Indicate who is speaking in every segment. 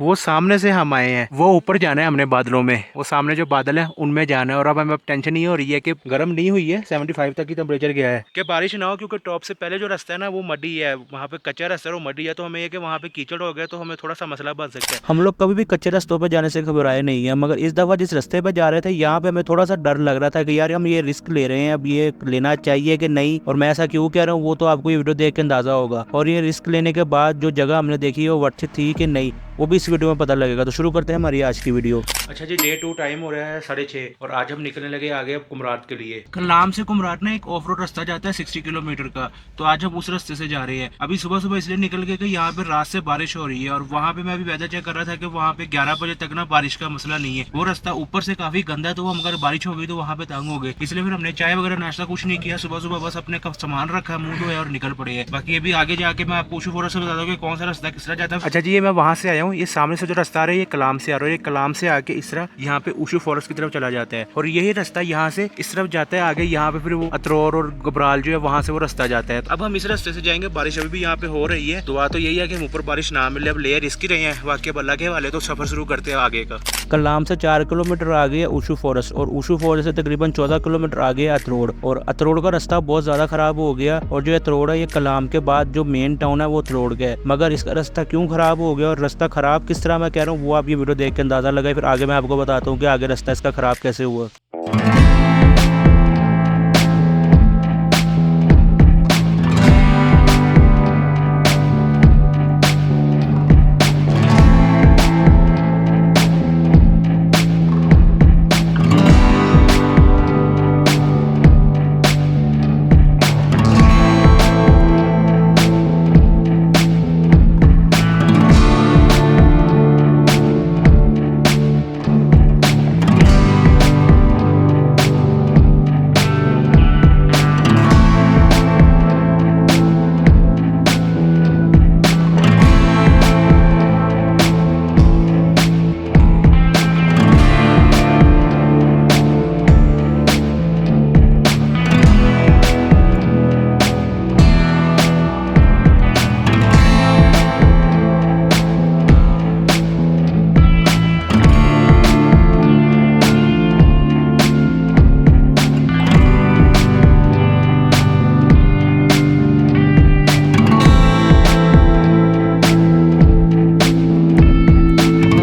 Speaker 1: वो सामने से हम आए हैं, वो ऊपर जाना है हमने बादलों में, वो सामने जो बादल है उनमें जाना है। और अब हमें टेंशन नहीं हो रही है कि गर्म नहीं हुई है, 75 तक की टेम्परेचर गया है कि बारिश ना हो, क्योंकि टॉप से पहले जो रास्ता है ना वो मडी है, वहाँ पे कच्चा रास्ता है, वो मडी है। तो हमें ये कि वहाँ पे कीचड़ हो गया तो हमें थोड़ा सा मसला बन सकता है।
Speaker 2: हम लोग कभी भी कच्चे रास्तों पे जाने से घबराए नहीं है, मगर इस दफा जिस रास्ते पे जा रहे थे यहाँ पे हमें थोड़ा सा डर लग रहा था कि यार हम ये रिस्क ले रहे हैं, अब ये लेना चाहिए कि नहीं। और मैं ऐसा क्यों कह रहा हूँ वो तो आपको ये वीडियो देख के अंदाजा होगा। और ये रिस्क लेने के बाद जो जगह हमने देखी वो वर्थ थी कि नहीं, वो भी इस वीडियो में पता लगेगा। तो शुरू करते हैं हमारी आज की वीडियो।
Speaker 1: अच्छा जी, डे 2 टाइम हो रहा है 6:30 और आज हम निकलने लगे आगे अब कुमरात के लिए। कलाम से कुमरात ना एक ऑफ रोड रास्ता जाता है 60 किलोमीटर का, तो आज हम उस रास्ते से जा रहे हैं। अभी सुबह सुबह इसलिए निकल गए कि यहाँ पे रात से बारिश हो रही है, और वहाँ पे मैं अभी वेदर चेक कर रहा था कि वहाँ पे 11 बजे तक ना बारिश का मसला नहीं है। वो रास्ता ऊपर से काफी गंदा है, तो हम अगर बारिश हो गई तो वहाँ पे तंग हो गए। इसलिए फिर हमने चाय वगैरह नाश्ता कुछ नहीं किया, सुबह सुबह बस अपने सामान रखा, मुंह धोया और निकल पड़े हैं। बाकी अभी आगे जाके मैं आपको उशू फॉरेस्ट से बता दूँ कौन सा रास्ता किस तरह जाता है। अच्छा जी, ये मैं वहाँ से आया हूँ, ये सामने से जो रास्ता आ रहा है ये कलाम से आ रहा है, ये कलाम से आके इस तरह यहाँ पे उशू फॉरेस्ट की तरफ चला जाता है, और यही रास्ता यहाँ से इस तरफ जाता है आगे। यहाँ पे फिर वो अतरौर और गबराल जो है वहाँ से वो रास्ता जाता है। अब हम इस रास्ते से जाएंगे। बारिश अभी भी यहाँ पे हो रही है, दुआ तो यही है कि हम ऊपर बारिश ना मिले। अब ले रिस्क ही रहे हैं, वाकई अल्लाह के वाले। तो सफर शुरू करते हैं आगे का।
Speaker 2: कलाम से 4 किलोमीटर आगे है उशू फॉरेस्ट, और उशू फॉरेस्ट से तकरीबन 14 किलोमीटर आगे है अतरोड़। और अतरोड़ का रास्ता बहुत ज्यादा खराब हो गया, और जो अतरोड़ है ये कलाम के बाद जो मेन टाउन है वो अतरोड़ का है। मगर इसका रास्ता क्यों खराब हो गया और रास्ता खराब किस तरह मैं कह रहा हूँ वो आप ये वीडियो देख के अंदाजा लगाए, फिर आगे मैं आपको बताता हूँ कि आगे रास्ता इसका खराब कैसे हुआ।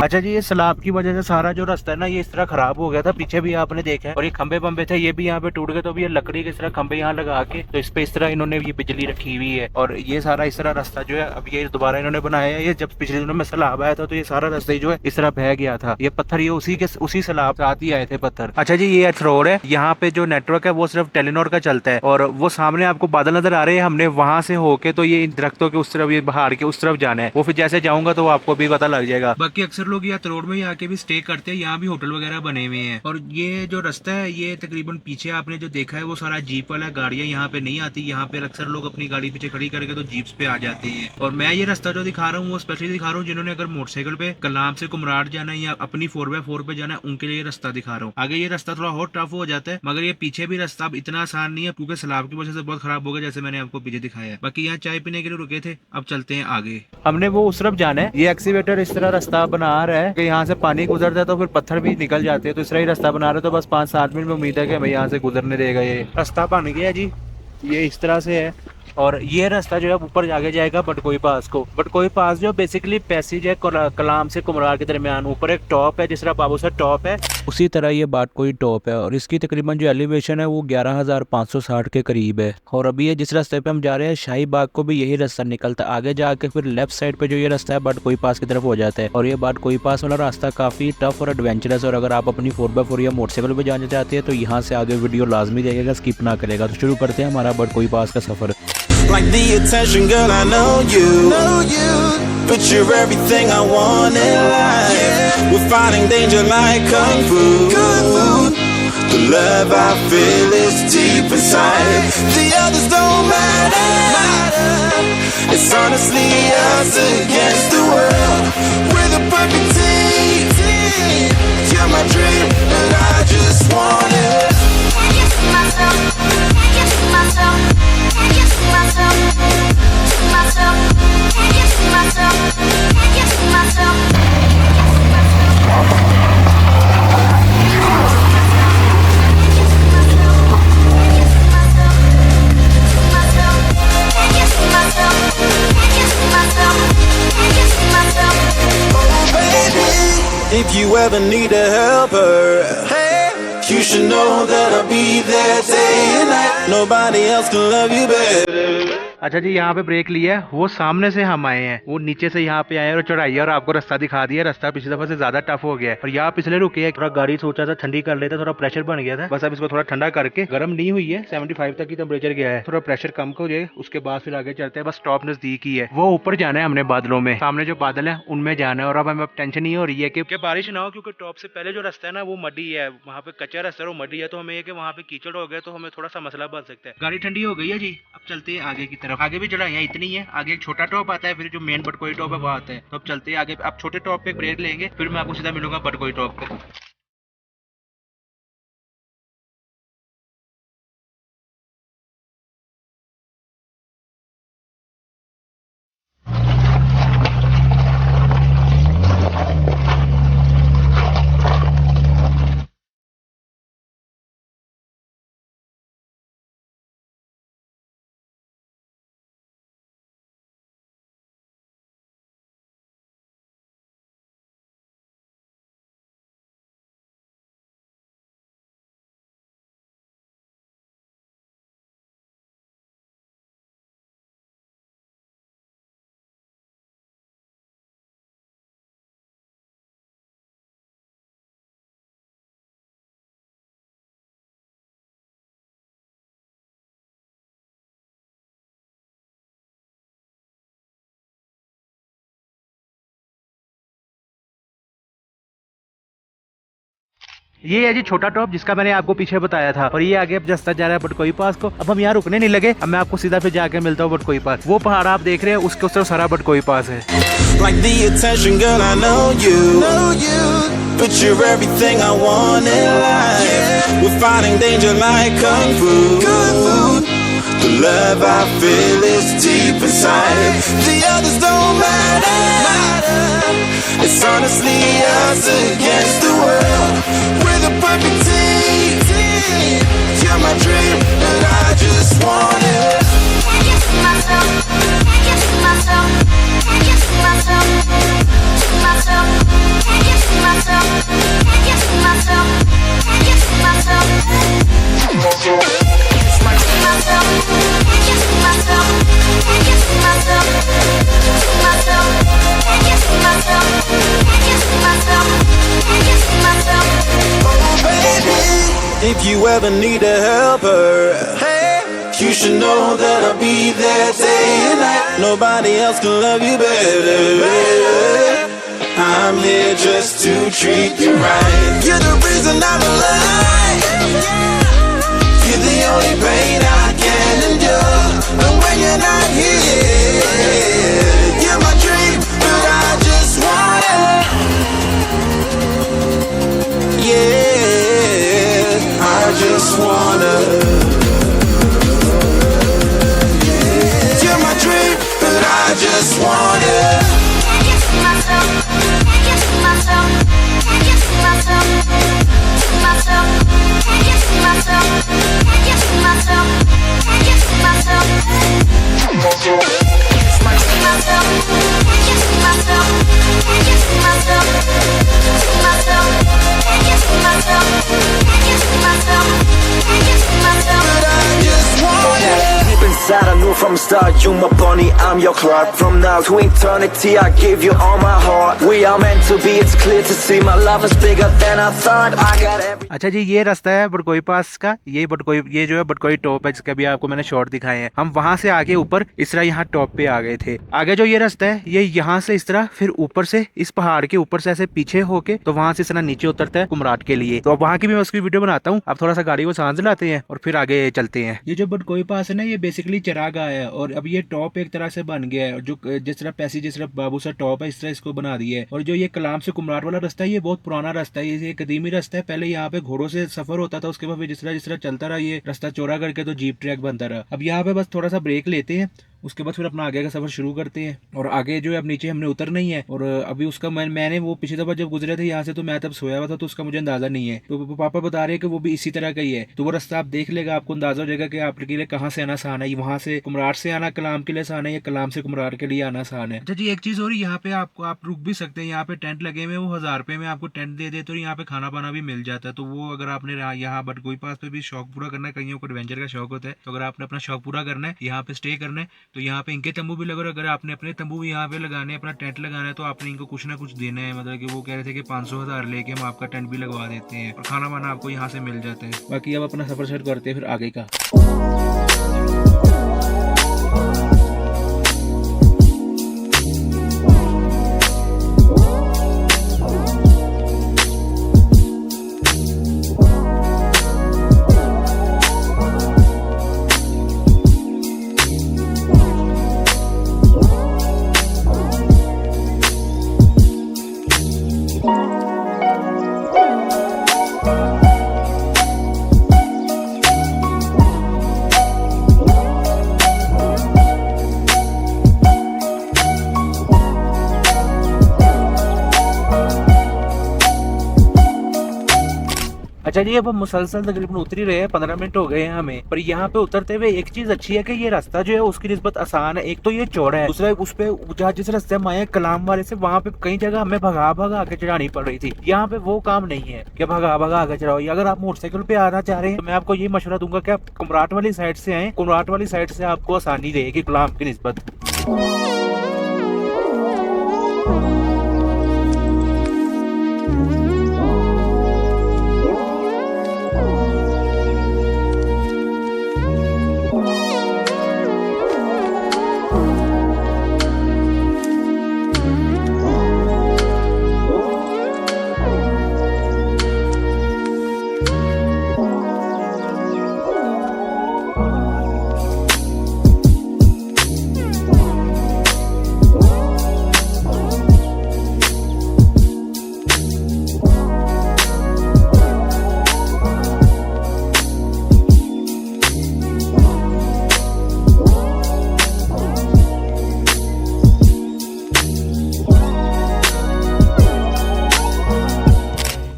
Speaker 1: अच्छा जी, ये सैलाब की वजह से सारा जो रास्ता है ना ये इस तरह खराब हो गया था। पीछे भी आपने देखा है, और ये खंबे बम्बे थे ये भी यहाँ पे टूट गए। तो भी ये लकड़ी के इस तरह खंबे यहाँ लगा के तो इस पे इस तरह इन्होंने ये बिजली रखी हुई है। और ये सारा इस तरह रास्ता जो है अब ये दोबारा इन्होंने बनाया है। ये जब पिछले दिनों में सैलाब आया था तो ये सारा रास्ता जो है इस तरह बह गया था। ये पत्थर ये उसी सैलाब साथ ही आए थे पत्थर। अच्छा जी, ये अतरौड़ है, यहाँ पे जो नेटवर्क है वो सिर्फ टेलीनॉर का चलता है। और वो सामने आपको बादल नजर आ रहे हैं, हमने वहां से होके तो ये दरख्तों के उस तरफ, ये पहाड़ के उस तरफ जाना है। वो फिर जैसे जाऊंगा तो आपको भी पता लग जाएगा। बाकी अक्सर लोग यहाँ अतरौड़ में आके भी स्टे करते हैं, यहाँ भी होटल वगैरह बने हुए हैं। और ये जो रास्ता है ये तकरीबन पीछे आपने जो देखा है वो सारा जीप वाला, गाड़ियां यहाँ पे नहीं आती। यहाँ पे अक्सर लोग अपनी गाड़ी पीछे खड़ी करके तो जीप्स पे आ जाते हैं। और मैं ये रास्ता जो दिखा रहा हूँ वो स्पेशली दिखा रहा हूँ जिन्होंने अगर मोटरसाइकिल पे कलाम से कुमराट जाना है या अपनी 4x4 पे जाना है, उनके लिए रास्ता दिखा रहा हूँ। आगे ये रास्ता थोड़ा और टफ हो जाता है, मगर ये पीछे भी रास्ता अब इतना आसान नहीं है क्योंकि सैलाब की वजह से बहुत खराब हो गया, जैसे मैंने आपको पीछे दिखाया है। बाकी यहाँ चाय पीने के लिए रुके थे, अब चलते हैं आगे। हमने वो उस तरफ जाना है, ये एक्सीवेटर इस तरह रास्ता बना रहा है कि यहाँ से पानी गुजरता है तो फिर पत्थर भी निकल जाते हैं। तो इस तरह ही रास्ता बना रहे, तो बस 5-7 मिनट में उम्मीद है कि हमें यहाँ से गुजरने देगा। ये रास्ता बन गया जी, ये इस तरह से है। और ये रास्ता जो है ऊपर जाके जाएगा बटकोई पास को। बटकोई पास जो बेसिकली पैसेज है कलाम से कुमरार के दरमियान, ऊपर एक टॉप है जिस तरह बाबू सर टॉप है,
Speaker 2: उसी तरह ये बाटकोई टॉप है। और इसकी तकरीबन जो एलिवेशन है वो 11,560 के करीब है। और अभी ये जिस रास्ते पे हम जा रहे हैं शाही बाग को भी यही रास्ता निकलता है। आगे जाके फिर लेफ्ट साइड पे जो ये रास्ता है बाटकोई पास की तरफ हो जाता है। और ये बाटकोई पास वाला रास्ता काफी टफ और एडवेंचरस है, और अगर आप अपनी 4x4 या मोटरसाइकिल पे जाना चाहते हैं तो यहाँ से आगे वीडियो लाजमी देखेगा, स्किप ना करेगा। तो शुरू करते हैं हमारा बाटकोई पास का सफर।
Speaker 3: Like the attention, girl, I know you. But you're everything I want in life. We're fighting danger like kung fu. The love I feel is deep inside. The others don't matter. It's honestly us against the world. We're the perfect team. You're my dream, and I just want it. Can you see myself? Can you see myself? Can you see myself? See myself? Can you see myself? Can you see myself? If you ever need a helper, hey, you should know that I'll be there day and night. Nobody else can love you better.
Speaker 1: अच्छा जी, यहाँ पे break लिया है, वो सामने से हम आए हैं, वो नीचे से यहाँ पे आए और चढ़ाई है और आपको रास्ता दिखा दिया। रास्ता पिछली दफा से ज्यादा टफ हो गया है और यहाँ पिछले रुके हैं, थोड़ा गाड़ी सोचा था ठंडी कर लेते, थोड़ा प्रेशर बन गया था। बस अब इसको थोड़ा ठंडा करके, गर्म नहीं हुई है, 75 तक की टेम्परेचर गया है, थोड़ा प्रेशर कम हो जाए उसके बाद फिर आगे चलते हैं। बस स्टॉप नजदीक ही है, वो ऊपर जाना है हमने बादलों में, सामने जो बादल है उनमें जाना है। और अब हमें टेंशन नहीं हो रही है कि बारिश ना हो, क्योंकि टॉप से पहले जो रास्ता है ना वो मडी है, वहाँ पे कच्चा रास्ता है, वो मडी है, तो हमें वहाँ पे कीचड़ हो गया तो हमें थोड़ा सा मसला बन सकता है। गाड़ी ठंडी हो गई है जी, अब चलते हैं आगे की तरफ। आगे भी चढ़ाइयाँ इतनी है, आगे एक छोटा टॉप आता है, फिर जो मेन बटकोई टॉप है वो आता है, तो अब चलते हैं आगे। अब छोटे टॉप पे ब्रेक लेंगे, फिर मैं आपको सीधा मिलूंगा बटकोई टॉप पे। ये है जी छोटा टॉप जिसका मैंने आपको पीछे बताया था, और ये आगे अब रास्ता जा रहा है बटकोई पास को। अब हम यहाँ रुकने नहीं लगे, अब मैं आपको सीधा फिर जाके मिलता हूँ बटकोई पास। वो पहाड़ आप देख रहे हैं उसके उस तरफ सारा बटकोई पास है।
Speaker 3: Like the attention, girl, I know you, but you're everything I want in life. We're fighting danger like kung fu. The love I feel is deep inside. The others don't matter. It's honestly us against the world. We're the perfect team. You're my dream, but I just want it. Can't get to myself. Can't get to myself. Can't get to myself. To myself. Can't get to myself. Can't get to myself. Can't get to myself. To myself. If you ever need a helper, hey, you should know that I'll be there day and night. Nobody else can love you better. I'm here just to treat you right. You're the reason I'm alive. You're the only pain I can endure. And when you're not here, you're my dream, but I just want it. Yeah, I just wanna. You're my dream, but I just want it. Can't get to myself. Can't get to myself. Can't get to myself. To myself. Can't get to myself. Can't get to myself. Can't get to myself. To myself. To myself. Can't get to myself. Can't get to myself. To myself. Can't get to myself. Can't get to myself. Can't get to myself. But I just want it. Deep inside, I knew from the start, you my bunny, I'm your Clark. From now to eternity, I give you all my heart. We are meant to be, it's clear to see. My love is bigger than I thought. I got every.
Speaker 1: अच्छा जी, ये रास्ता है बटकोई पास का, ये बटकोई, ये जो है बटकोई top है जिसका भी आपको मैंने शॉट दिखाए हैं। हम वहां से आगे ऊपर इस तरह यहाँ टॉप पे आ गए थे। आगे जो ये रास्ता है ये यहाँ से इस तरह, फिर ऊपर से इस पहाड़ के ऊपर से ऐसे पीछे होके, तो वहां से इस तरह नीचे उतरता है कुमराट के लिए। तो अब वहाँ की भी मैं उसकी वीडियो बनाता हूँ। अब थोड़ा सा गाड़ी को सांझ लाते हैं और फिर आगे चलते हैं। ये जो बटकोई पास है ना, ये बेसिकली चरागाह है, और अब ये टॉप एक तरह से बन गया है। जो जिस तरह पैसी, जिस तरह बाबू सा टॉप है, इस तरह इसको बना दिया है। और जो ये कलाम से कुमराट वाला रास्ता है, ये बहुत पुराना रास्ता है, ये कदीमी रास्ता है। पहले यहाँ पे घोड़ों से सफर होता था, उसके बाद जिस तरह चलता रहा ये रास्ता चौड़ा करके तो जीप ट्रैक बनता रहा। अब यहाँ पे बस थोड़ा सा ब्रेक लेते हैं, उसके बाद फिर अपना आगे का सफर शुरू करते हैं। और आगे जो है अब नीचे हमने उतरना ही है। और अभी उसका मैंने वो पिछली दफा जब गुजरे थे यहाँ से तो मैं तब सोया हुआ था तो उसका मुझे अंदाजा नहीं है। तो पापा बता रहे हैं कि वो भी इसी तरह का ही है। तो वो रास्ता आप देख लेगा, आपको अंदाजा हो जाएगा कि आपके लिए कहाँ से आना आसान है। वहाँ से कुमरार से आना कलाम के लिए आसान है या कलाम से कुमरार के लिए आना आसान है। अच्छा जी, एक चीज और यहाँ पे आपको आप रुक भी सकते हैं। यहाँ पे टेंट लगे हुए, वो 1000 रुपए में आपको टेंट दे देते और यहाँ पे खाना पाना भी मिल जाता है। तो वो अगर आपने यहाँ बटकोई पास पे भी शौक पूरा करना है, कईयों को एडवेंचर का शौक होता है, तो अगर आपने अपना शौक पूरा करना है, यहाँ पे स्टे करना है, तो यहाँ पे इनके तंबू भी लगे। अगर आपने अपने तंबू भी यहाँ पे लगाने, अपना टेंट लगाना है, तो आपने इनको कुछ ना कुछ देना है। मतलब कि वो कह रहे थे कि 500-1000 लेके हम आपका टेंट भी लगवा देते हैं और खाना वाना आपको यहाँ से मिल जाता है। बाकी अब अपना सफर शुरू करते हैं फिर आगे का। अच्छा जी, अब हम मुसलसल तकरीबन उतर ही रहे हैं, 15 मिनट हो गए हैं हमें। पर यहाँ पे उतरते हुए एक चीज अच्छी है कि ये रास्ता जो है उसकी निस्बत आसान है। एक तो ये चौड़ा है, दूसरा उस पे जहाँ जिस रास्ते हम आए कलाम वाले से, वहाँ पे कई जगह हमें भगा भगा आगे चढ़ानी पड़ रही थी। यहाँ पे वो काम नहीं है कि भगा भगा आगे चढ़ाओ। अगर आप मोटरसाइकिल पे आना चाह रहे हैं तो मैं आपको ये मशवरा दूंगा कि आप कुमराट वाली साइड से आए। कुमराट वाली साइड से आपको आसानी रहेगी कलाम की निस्बत।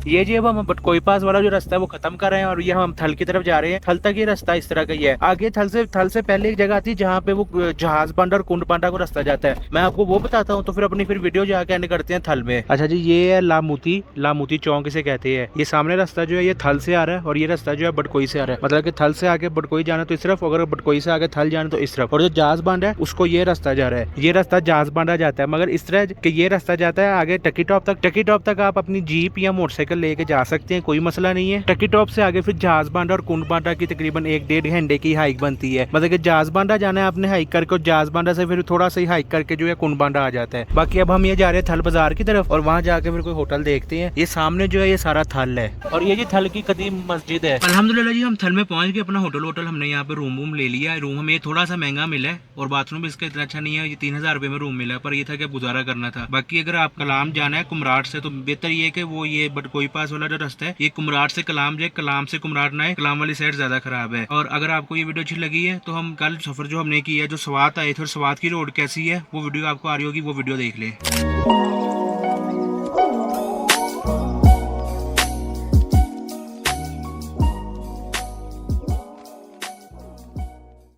Speaker 1: ये जी अब हम बटकोई पास वाला जो रास्ता है वो खत्म कर रहे हैं और ये हम थल की तरफ जा रहे हैं। थल तक ये रास्ता इस तरह का ही है। आगे थल से पहले एक जगह आती है जहाँ पे वो जहाज बांडा और कुंड बांडा को रास्ता जाता है। मैं आपको वो बताता हूँ, तो फिर अपनी वीडियो जाके एंड करते हैं थल में। अच्छा जी, ये है लामूती चौक इसे कहते हैं। ये सामने रास्ता जो है ये थल से आ रहा है और ये रास्ता जो है बटकोई से आ रहा है। मतलब कि थल से आगे बटकोई जाना तो इस तरफ, अगर बटकोई से आगे थल जाना तो इस तरफ। और जो जहाज बांडा है उसको ये रास्ता जा रहा है, ये रास्ता जहाज बांडा जाता है। मगर इस तरह कि ये रास्ता जाता है आगे टकी टॉप तक। टकी टॉप तक आप अपनी जीप या मोटरसाइकिल लेके जा सकते हैं, कोई मसला नहीं है। टकी टॉप से आगे फिर जहाज बांडा और कुंड बांडा की तकरीबन 1-1.5 घंटे की हाइक बनती है। मतलब कि जहाज बांडा जाना है आपने हाइक करके, और जहाज बांडा से फिर थोड़ा सा ही हाइक करके जो है कुंड बांडा आ जाता है। बाकी अब हम ये जा रहे हैं थल बाजार की तरफ और वहाँ जाके फिर कोई होटल देखते हैं। ये सामने जो है ये सारा थल है और ये जी थल की कदीम मस्जिद है। अल्हम्दुलिल्लाह जी, हम थल में पहुंच गए। अपना होटल हमने यहाँ पे रूम ले लिया। रूम हमें थोड़ा सा महंगा मिला है और बाथरूम भी इसका इतना अच्छा नहीं है। ये 3000 रुपए में रूम मिला है, पर ये था कि गुजारा करना था। बाकी अगर आप कलाम जाना है कुमराट से तो बेहतर ये है कि वो ये बटकोई पास वाला जो रास्ता है ये कुमराट से कलाम जाए, कलाम से कुमराट ना आए। कलाम वाली साइड ज्यादा खराब है। और अगर आपको ये वीडियो अच्छी लगी है तो हम कल सफर जो हमने किया है, जो स्वात आए थे और स्वात की रोड कैसी है वो वीडियो आपको आ रही होगी, वो वीडियो देख ले।